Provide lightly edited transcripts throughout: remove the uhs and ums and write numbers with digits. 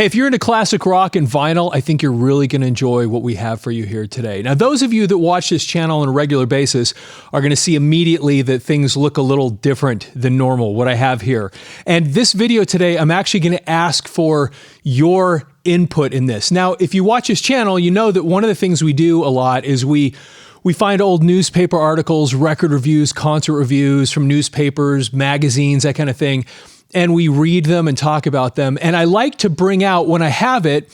Hey, if you're into classic rock and vinyl, I think you're really going to enjoy what we have for you here today. Now, those of you that watch this channel on a regular basis are going to see immediately that things look a little different than normal, what I have here. And this video today, I'm actually going to ask for your input in this. Now, if you watch this channel, you know that one of the things we do a lot is we find old newspaper articles, record reviews, concert reviews from newspapers, magazines, that kind of thing, and we read them and talk about them. And I like to bring out, when I have it,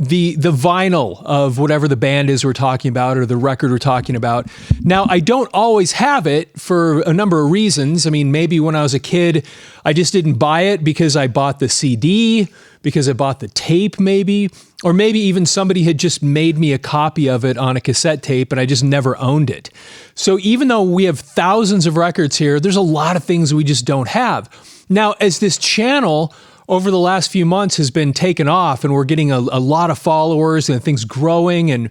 the vinyl of whatever the band is we're talking about or the record we're talking about. Now, I don't always have it for a number of reasons. I mean, maybe when I was a kid, I just didn't buy it because I bought the CD, because I bought the tape maybe, or maybe even somebody had just made me a copy of it on a cassette tape and I just never owned it. So even though we have thousands of records here, there's a lot of things we just don't have. Now, as this channel over the last few months has been taken off and we're getting a lot of followers and things growing, and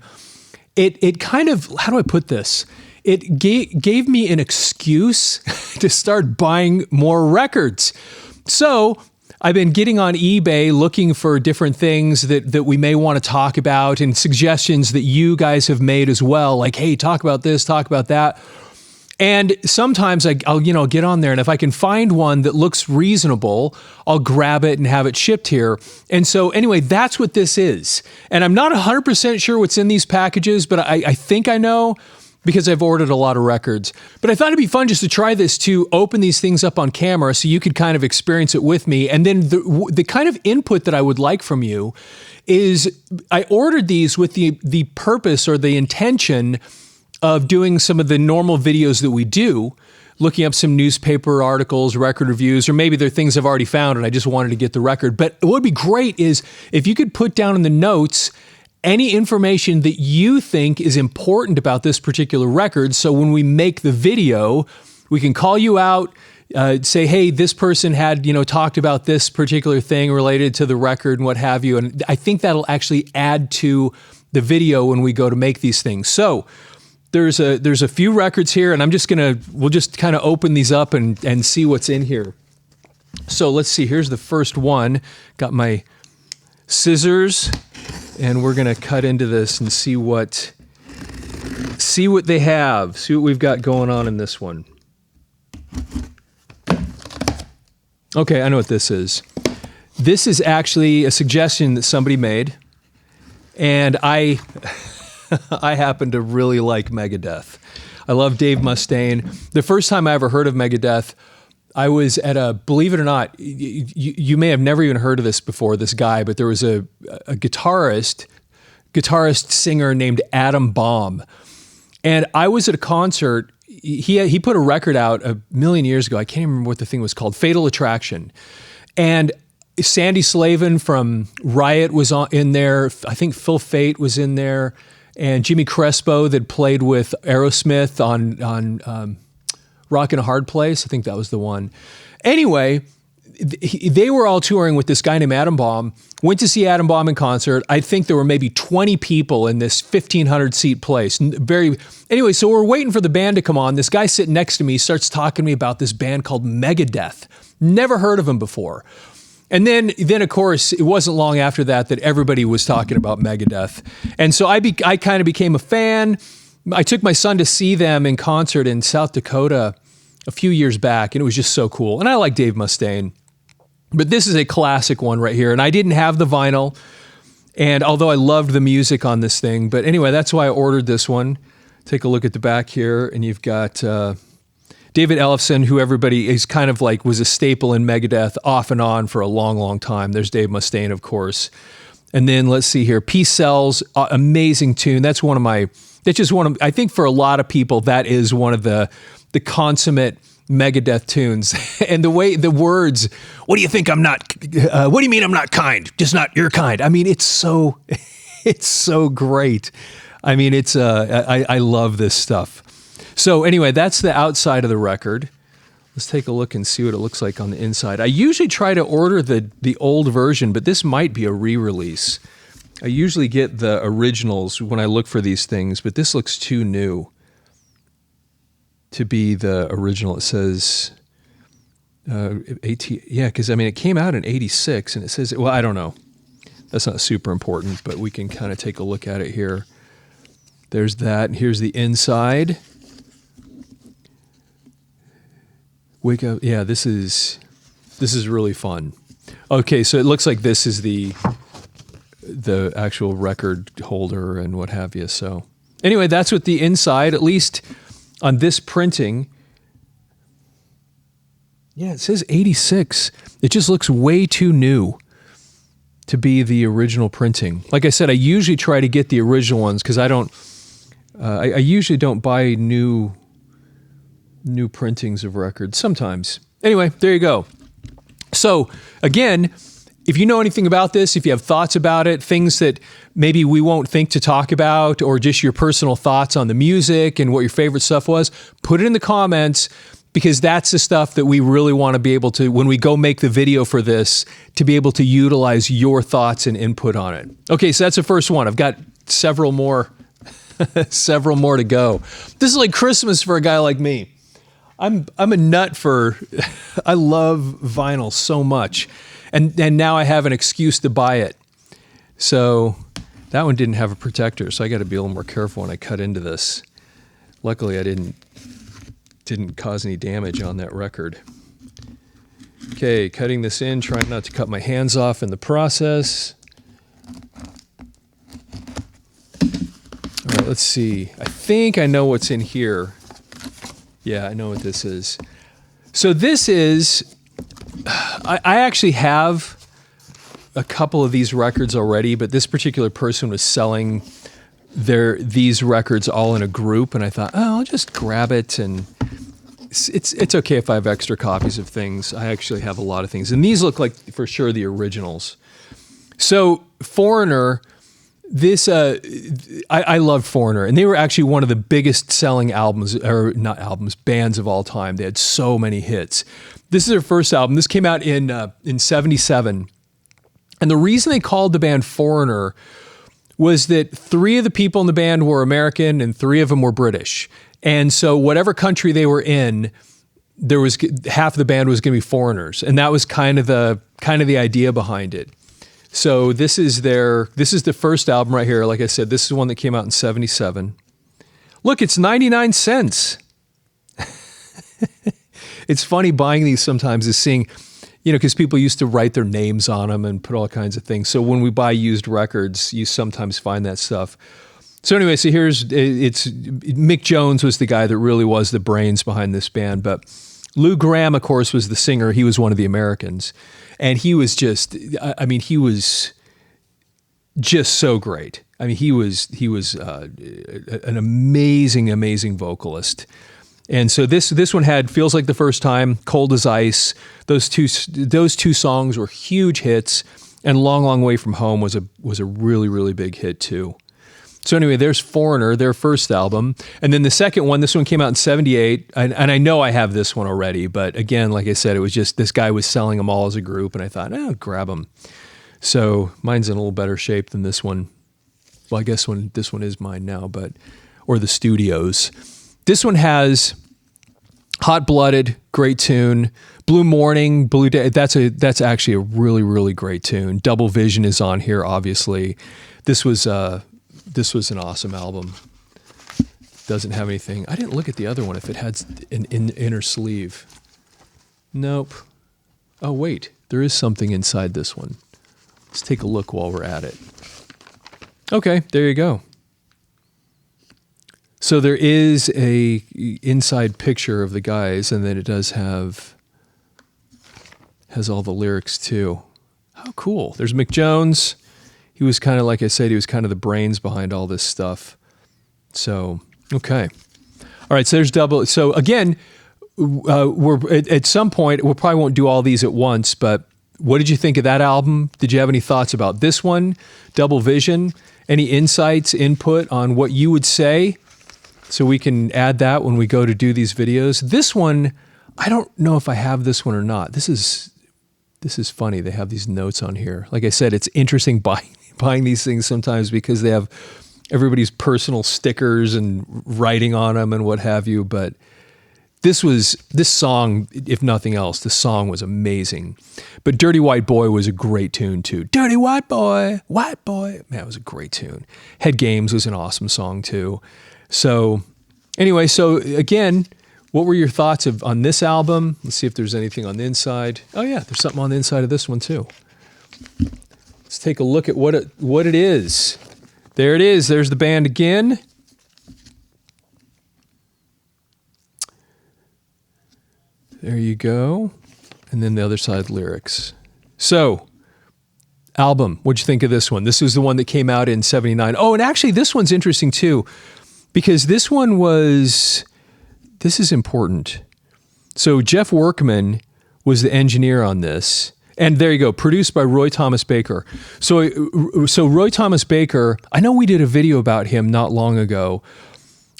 it kind of, how do I put this? It gave me an excuse to start buying more records. So I've been getting on eBay looking for different things that we may want to talk about and suggestions that you guys have made as well. Like, hey, talk about this, talk about that. And sometimes I'll get on there, and if I can find one that looks reasonable, I'll grab it and have it shipped here. And so anyway, that's what this is. And I'm not 100% sure what's in these packages, but I think I know because I've ordered a lot of records. But I thought it'd be fun just to try this, to open these things up on camera so you could kind of experience it with me. And then the kind of input that I would like from you is I ordered these with the purpose or the intention of doing some of the normal videos that we do, looking up some newspaper articles, record reviews, or maybe they're things I've already found and I just wanted to get the record. But what would be great is if you could put down in the notes any information that you think is important about this particular record. So when we make the video, we can call you out, say, hey, this person had, talked about this particular thing related to the record and what have you. And I think that'll actually add to the video when we go to make these things. So there's a few records here, and we'll just kind of open these up and see what's in here. So let's see, here's the first one. Got my scissors, and we're gonna cut into this and see what they have, see what we've got going on in this one. Okay, I know what this is. This is actually a suggestion that somebody made, and I happen to really like Megadeth. I love Dave Mustaine. The first time I ever heard of Megadeth, I was at believe it or not, you may have never even heard of this before, this guy, but there was a guitarist singer named Adam Baum. And I was at a concert. He put a record out a million years ago. I can't even remember what the thing was called, Fatal Attraction. And Sandy Slavin from Riot was in there. I think Phil Fate was in there. And Jimmy Crespo that played with Aerosmith on Rockin' a Hard Place. I think that was the one. Anyway, they were all touring with this guy named Adam Baum. Went to see Adam Baum in concert. I think there were maybe 20 people in this 1,500 seat place. Anyway, so we're waiting for the band to come on. This guy sitting next to me starts talking to me about this band called Megadeth. Never heard of him before. And then of course, it wasn't long after that everybody was talking about Megadeth. And so I kind of became a fan. I took my son to see them in concert in South Dakota a few years back, and it was just so cool. And I like Dave Mustaine. But this is a classic one right here. And I didn't have the vinyl, and although I loved the music on this thing. But anyway, that's why I ordered this one. Take a look at the back here, and you've got David Ellefson, who everybody is kind of like was a staple in Megadeth off and on for a long, long time. There's Dave Mustaine, of course. And then let's see here, Peace Sells, amazing tune. I think for a lot of people, that is one of the consummate Megadeth tunes. And the way the words, what do you think I'm not, what do you mean I'm not kind? Just not your kind. I mean, it's so great. I mean, I love this stuff. So anyway, that's the outside of the record. Let's take a look and see what it looks like on the inside. I usually try to order the old version, but this might be a re-release. I usually get the originals when I look for these things, but this looks too new to be the original. It says, because I mean, it came out in 86, and it says, well, I don't know. That's not super important, but we can kind of take a look at it here. There's that. And here's the inside. Wake up. Yeah, this is really fun. Okay, so it looks like this is the actual record holder and what have you. So anyway, that's what the inside, at least on this printing. Yeah, it says 86. It just looks way too new to be the original printing. Like I said, I usually try to get the original ones because I don't. I usually don't buy new printings of records. Sometimes. Anyway, there you go. So again, if you know anything about this, if you have thoughts about it, things that maybe we won't think to talk about, or just your personal thoughts on the music and what your favorite stuff was, put it in the comments. Because that's the stuff that we really want to be able to, when we go make the video for this, to be able to utilize your thoughts and input on it. Okay, so that's the first one. I've got several more, several more to go. This is like Christmas for a guy like me. I'm a nut for, I love vinyl so much. And now I have an excuse to buy it. So that one didn't have a protector, so I got to be a little more careful when I cut into this. Luckily, I didn't cause any damage on that record. Okay, cutting this in, trying not to cut my hands off in the process. All right, let's see. I think I know what's in here. Yeah, I know what this is. So this is, I actually have a couple of these records already, but this particular person was selling these records all in a group, and I thought, oh, I'll just grab it, and it's okay if I have extra copies of things. I actually have a lot of things, and these look like for sure the originals. So Foreigner, this I loved Foreigner, and they were actually one of the biggest selling bands of all time. They had so many hits. This is their first album. This came out in '77, and the reason they called the band Foreigner was that 3 of the people in the band were American and 3 of them were British. And so whatever country they were in, there was half of the band was going to be foreigners. And that was kind of the idea behind it. So this is the first album right here. Like I said, this is one that came out in '77. Look, it's 99 cents. It's funny buying these sometimes is seeing, because people used to write their names on them and put all kinds of things. So when we buy used records, you sometimes find that stuff. So anyway, so it's Mick Jones was the guy that really was the brains behind this band. But Lou Gramm, of course, was the singer. He was one of the Americans. And he was he was just so great. I mean, he was an amazing, amazing vocalist. And so this one had Feels Like the First Time, Cold as Ice. Those two songs were huge hits, and Long, Long Way From Home was a really, really big hit too. So anyway, there's Foreigner, their first album. And then the second one, this one came out in '78. And I know I have this one already, but again, like I said, it was just this guy was selling them all as a group, and I thought, grab them. So mine's in a little better shape than this one. Well, I guess this one is mine now, or the studio's. This one has Hot Blooded, great tune. Blue Morning, Blue Day, that's actually a really, really great tune. Double Vision is on here, obviously. This was an awesome album. Doesn't have anything. I didn't look at the other one if it had an inner sleeve. Nope. Oh, wait. There is something inside this one. Let's take a look while we're at it. Okay, there you go. So there is a inside picture of the guys, and then it does has all the lyrics too. How cool. There's Mick Jones. He was kind of, like I said, he was kind of the brains behind all this stuff. So, okay. All right, so there's double. So again, we're at some point, we probably won't do all these at once, but what did you think of that album? Did you have any thoughts about this one, Double Vision? Any insights, input on what you would say? So we can add that when we go to do these videos. This one, I don't know if I have this one or not. This is funny. They have these notes on here. Like I said, it's interesting buying these things sometimes because they have everybody's personal stickers and writing on them and what have you. But this song, if nothing else, this song was amazing. But Dirty White Boy was a great tune too. Dirty White Boy, White Boy. Man, it was a great tune. Head Games was an awesome song too. So anyway, so again, what were your thoughts on this album? Let's see if there's anything on the inside. Oh yeah, there's something on the inside of this one too. Let's take a look at what it is. There it is. There's the band again. There you go. And then the other side, lyrics. So, album, what'd you think of this one? This was the one that came out in 79. Oh, and actually this one's interesting too, because this is important. So Jeff Workman was the engineer on this. And there you go, produced by Roy Thomas Baker. So Roy Thomas Baker, I know we did a video about him not long ago,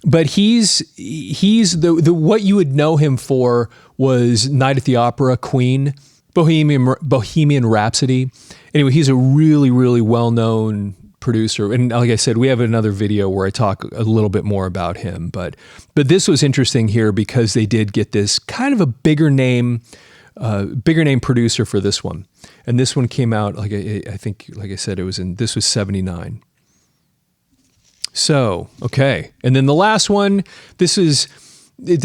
but he's the what you would know him for was Night at the Opera, Queen, Bohemian Rhapsody. Anyway, he's a really, really well-known producer. And like I said, we have another video where I talk a little bit more about him. But this was interesting here because they did get this kind of a bigger name producer for this one. And this one came out, like I said, this was 79. So, okay. And then the last one,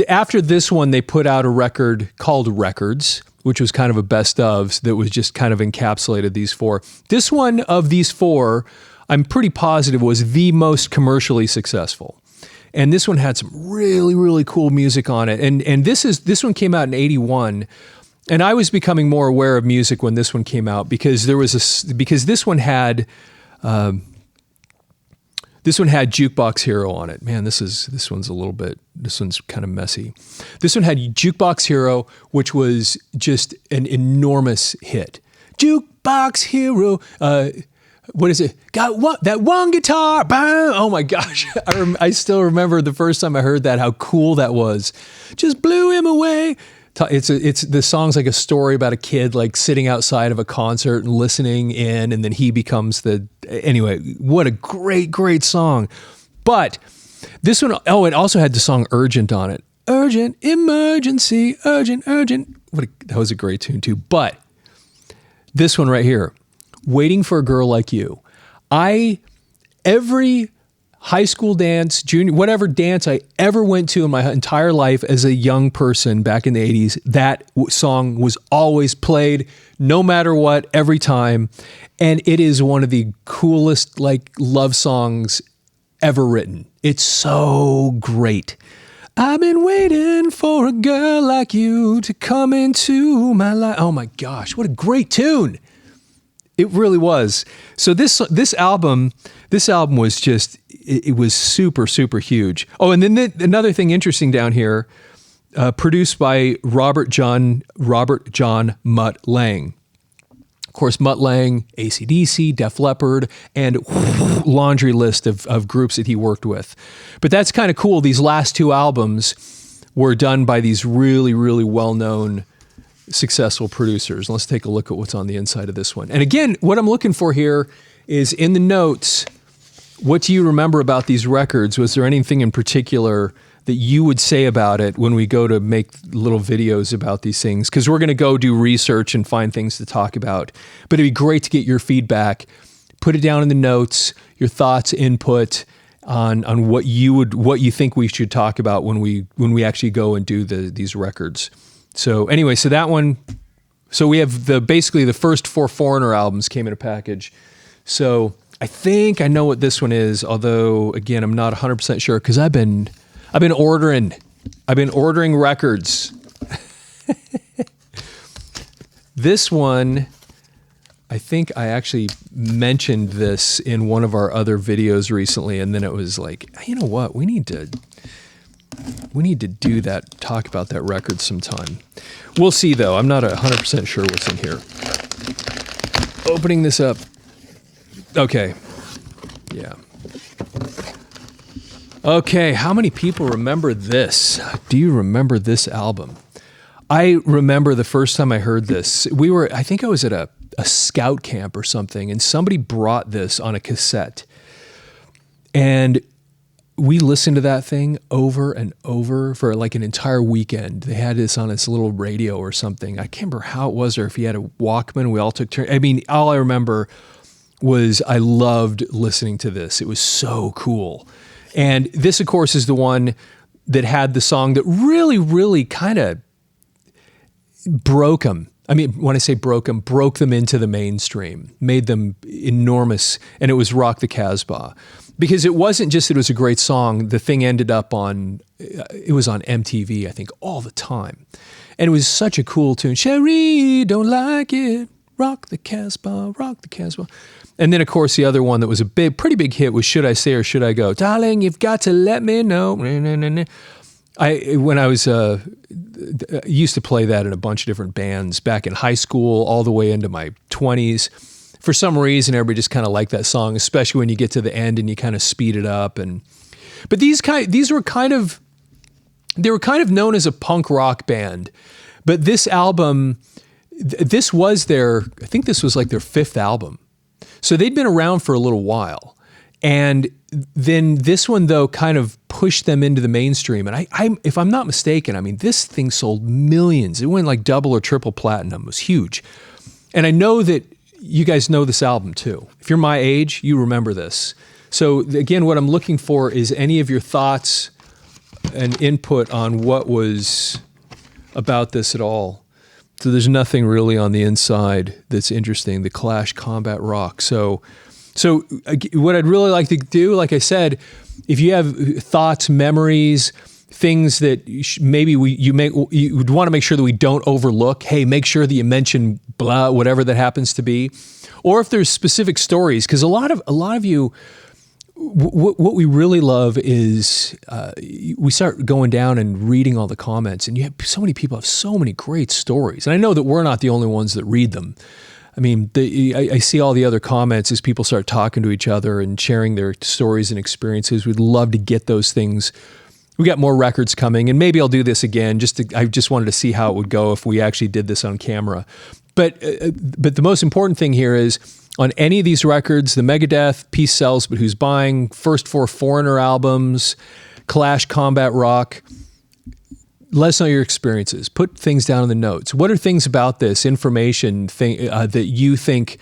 after this one, they put out a record called Records, which was kind of a best of that was just kind of encapsulated these four. This one of these four, I'm pretty positive was the most commercially successful. And this one had some really, really cool music on it. And this one came out in 81. And I was becoming more aware of music when this one came out because this one had Jukebox Hero on it. Man, this one's kind of messy. This one had Jukebox Hero, which was just an enormous hit. Jukebox Hero, what is it? Got that one guitar, bam! Oh my gosh. I still remember the first time I heard that, how cool that was. Just blew him away. The song's like a story about a kid like sitting outside of a concert and listening in, and then he becomes anyway, what a great song. But this one, it also had the song Urgent on it. Urgent, emergency, urgent. That was a great tune too. But this one right here, Waiting for a Girl Like You. Every high school dance, junior, whatever dance I ever went to in my entire life as a young person back in the 80s, that song was always played no matter what, every time. And it is one of the coolest love songs ever written. It's so great. I've been waiting for a girl like you to come into my life. Oh my gosh, what a great tune. It really was. So this album was just, it was super, super huge. Oh, and then another thing interesting down here, produced by Robert John Mutt Lange. Of course, Mutt Lange, AC/DC, Def Leppard, and laundry list of groups that he worked with. But that's kind of cool. These last two albums were done by these really, really well-known successful producers. Let's take a look at what's on the inside of this one. And again, what I'm looking for here is in the notes, what do you remember about these records? Was there anything in particular that you would say about it when we go to make little videos about these things? Because we're going to go do research and find things to talk about. But it'd be great to get your feedback. Put it down in the notes, your thoughts, input on what you think we should talk about when we actually go and do these records. So anyway, so that one, so we have basically the first four Foreigner albums came in a package. So I think I know what this one is, although again, I'm not 100% sure because I've been ordering records. This one, I think I actually mentioned this in one of our other videos recently, and then it was like, you know what, we need to do that, talk about that record sometime. We'll see though. I'm not 100% sure what's in here. Opening this up. Okay. Yeah. Okay, how many people remember this? Do you remember this album? I remember the first time I heard this. I think I was at a scout camp or something, and somebody brought this on a cassette. And we listened to that thing over and over for like an entire weekend. They had this on its little radio or something. I can't remember how it was, or if he had a Walkman. We all took turns. I mean, all I remember was I loved listening to this. It was so cool. And this, of course, is the one that had the song that really, really kind of broke them. I mean, when I say broke them, broke them into the mainstream, made them enormous, and it was Rock the Casbah. Because it wasn't just that it was a great song, the thing ended up on, it was on MTV, I think, all the time. And it was such a cool tune. Sherry, don't like it, rock the Casbah, rock the Casbah. And then, of course, the other one that was a pretty big hit was Should I Stay or Should I Go? Darling, you've got to let me know. When I was, used to play that in a bunch of different bands back in high school, all the way into my 20s. For some reason, everybody just kind of liked that song, especially when you get to the end and you kind of speed it up. But these were kind of known as a punk rock band. But this album, this was I think this was like their 5th album. So they'd been around for a little while. And then this one, though, kind of pushed them into the mainstream. And I if I'm not mistaken, I mean, this thing sold millions. It went like double or triple platinum. It was huge. And I know that you guys know this album too. If you're my age, you remember this. So again, what I'm looking for is any of your thoughts and input on what was about this at all. So there's nothing really on the inside that's interesting. The Clash Combat Rock. So what I'd really like to do, like I said, if you have thoughts, memories, things that maybe you would want to make sure that we don't overlook. Hey, make sure that you mention blah, whatever that happens to be, or if there's specific stories, because a lot of you, what we really love is we start going down and reading all the comments, and you have so many people have so many great stories, and I know that we're not the only ones that read them. I mean, I see all the other comments as people start talking to each other and sharing their stories and experiences. We'd love to get those things. We got more records coming, and maybe I'll do this again. I just wanted to see how it would go if we actually did this on camera. But the most important thing here is on any of these records, the Megadeth, Peace Sells, But Who's Buying, first 4 Foreigner albums, Clash, Combat Rock, let us know your experiences. Put things down in the notes. What are things about this information that you think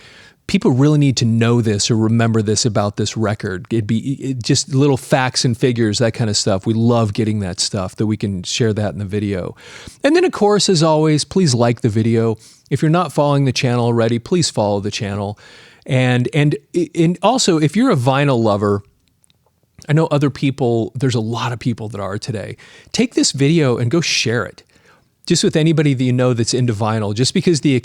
people really need to know this or remember this about this record? It'd be just little facts and figures, that kind of stuff. We love getting that stuff, that we can share that in the video. And then, of course, as always, please like the video. If you're not following the channel already, please follow the channel. And also, if you're a vinyl lover, I know other people, there's a lot of people that are today. Take this video and go share it. Just with anybody that you know that's into vinyl, just because the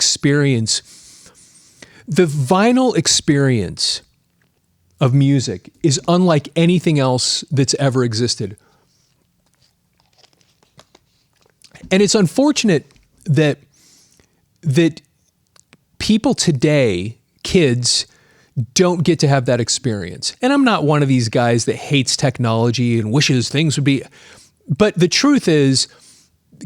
vinyl experience of music is unlike anything else that's ever existed. And it's unfortunate that people today, kids, don't get to have that experience. And I'm not one of these guys that hates technology and wishes things would be, but the truth is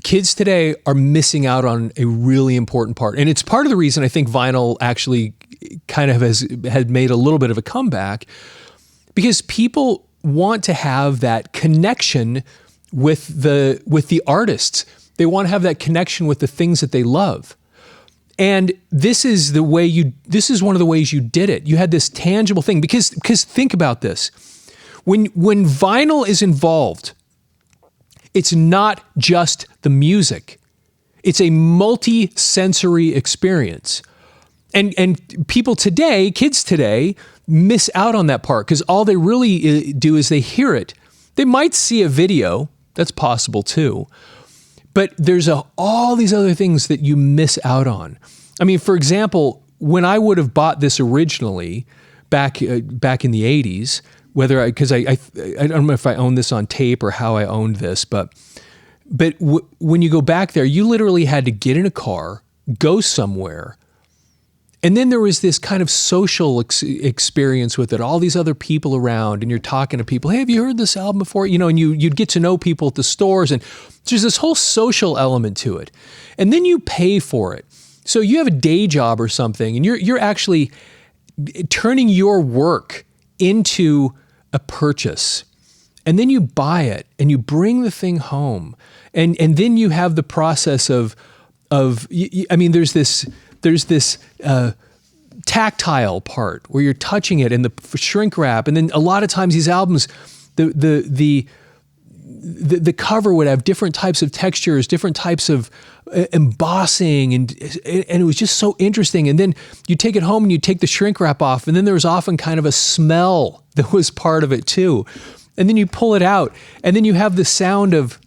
kids today are missing out on a really important part. And it's part of the reason I think vinyl actually kind of had made a little bit of a comeback, because people want to have that connection with the artists. They want to have that connection with the things that they love. And this is one of the ways you did it. You had this tangible thing, because think about this. When vinyl is involved, it's not just the music. It's a multi-sensory experience. And people today, kids today, miss out on that part, because all they really do is they hear it. They might see a video, that's possible too, but there's all these other things that you miss out on. I mean, for example, when I would have bought this originally back in the 80s, because I don't know if I owned this on tape or how I owned this, but when you go back there, you literally had to get in a car, go somewhere, and then there was this kind of social experience with it, all these other people around, and you're talking to people, hey, have you heard this album before? You know, and you'd get to know people at the stores, and there's this whole social element to it. And then you pay for it. So you have a day job or something, and you're actually turning your work into a purchase. and then you buy it and you bring the thing home, and then you have the process of I mean, there's this tactile part where you're touching it and the shrink wrap, and then a lot of times these albums, the cover would have different types of textures, different types of embossing, and it was just so interesting. And then you take it home and you take the shrink wrap off, and then there was often kind of a smell that was part of it too. And then you pull it out, and then you have the sound of,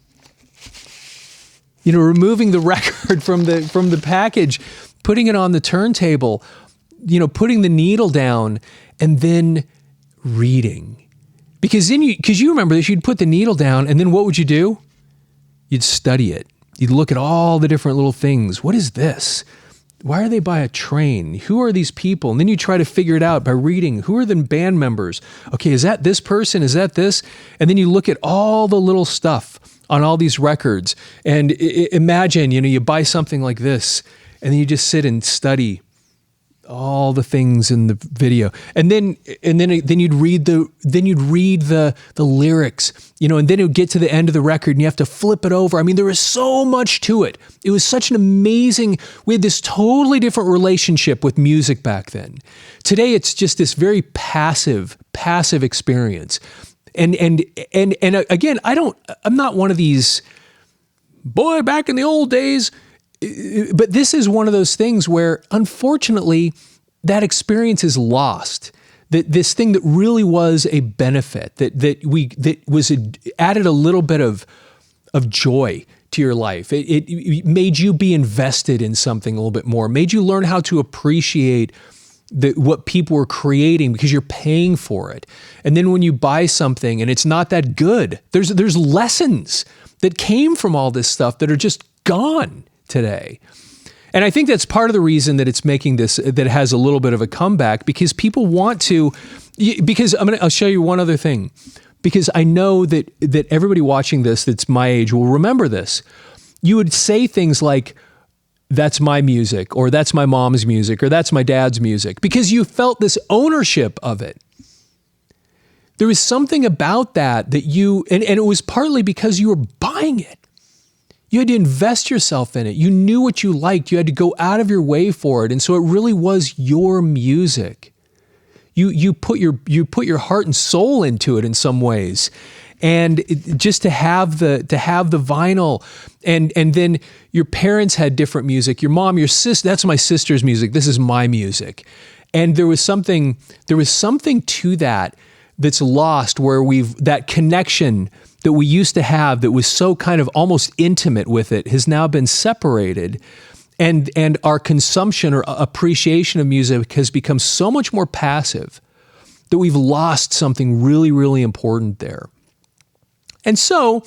removing the record from the package, putting it on the turntable, putting the needle down, and then reading. Because you remember this, you'd put the needle down, and then what would you do? You'd study it. You'd look at all the different little things. What is this? Why are they by a train? Who are these people? And then you try to figure it out by reading. Who are the band members? Okay, is that this person? Is that this? And then you look at all the little stuff on all these records. And imagine, you buy something like this, and then you just sit and study all the things in the video, and then you'd read the lyrics, and then it would get to the end of the record, and you have to flip it over. I mean, there was so much to it. It was such an amazing. We had this totally different relationship with music back then. Today, it's just this very passive experience, and again, I'm not one of these, boy, back in the old days. But this is one of those things where, unfortunately, that experience is lost. That this thing that really was a benefit, that was added a little bit of joy to your life. It made you be invested in something a little bit more. Made you learn how to appreciate what people were creating because you're paying for it. And then when you buy something and it's not that good, there's lessons that came from all this stuff that are just gone today. And I think that's part of the reason that it's making this, that it has a little bit of a comeback, because people want to, because I'll show you one other thing, because I know that everybody watching this that's my age will remember this. You would say things like, that's my music, or that's my mom's music, or that's my dad's music, because you felt this ownership of it. There was something about that and it was partly because you were buying it. You had to invest yourself in it. You knew what you liked. You had to go out of your way for it. And so it really was your music. You put your heart and soul into it in some ways. And just to have the vinyl, and then your parents had different music. Your mom, your sister, that's my sister's music. This is my music. And there was something to that that's lost, where that connection that we used to have that was so kind of almost intimate with it has now been separated, and our consumption or appreciation of music has become so much more passive that we've lost something really, really important there. And so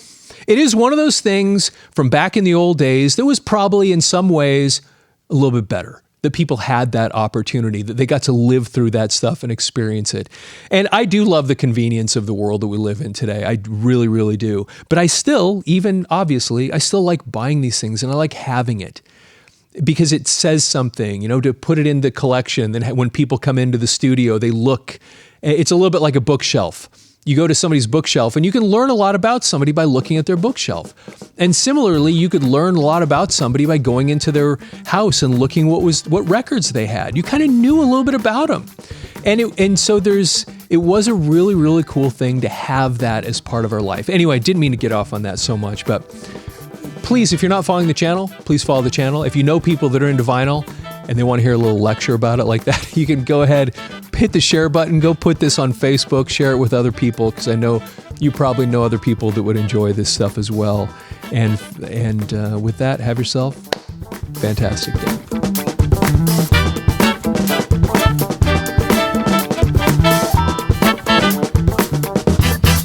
it is one of those things from back in the old days that was probably in some ways a little bit better, that people had that opportunity, that they got to live through that stuff and experience it. And I do love the convenience of the world that we live in today. I really, really do. But I still, obviously, I still like buying these things, and I like having it because it says something, to put it in the collection. Then when people come into the studio, they look, it's a little bit like a bookshelf. You go to somebody's bookshelf and you can learn a lot about somebody by looking at their bookshelf. And similarly, you could learn a lot about somebody by going into their house and looking what records they had. You kind of knew a little bit about them. And so it was a really, really cool thing to have that as part of our life. Anyway, I didn't mean to get off on that so much, but please, if you're not following the channel, please follow the channel. If you know people that are into vinyl and they want to hear a little lecture about it like that, you can go ahead, hit the share button, go put this on Facebook, share it with other people, because I know you probably know other people that would enjoy this stuff as well. And with that, have yourself a fantastic day.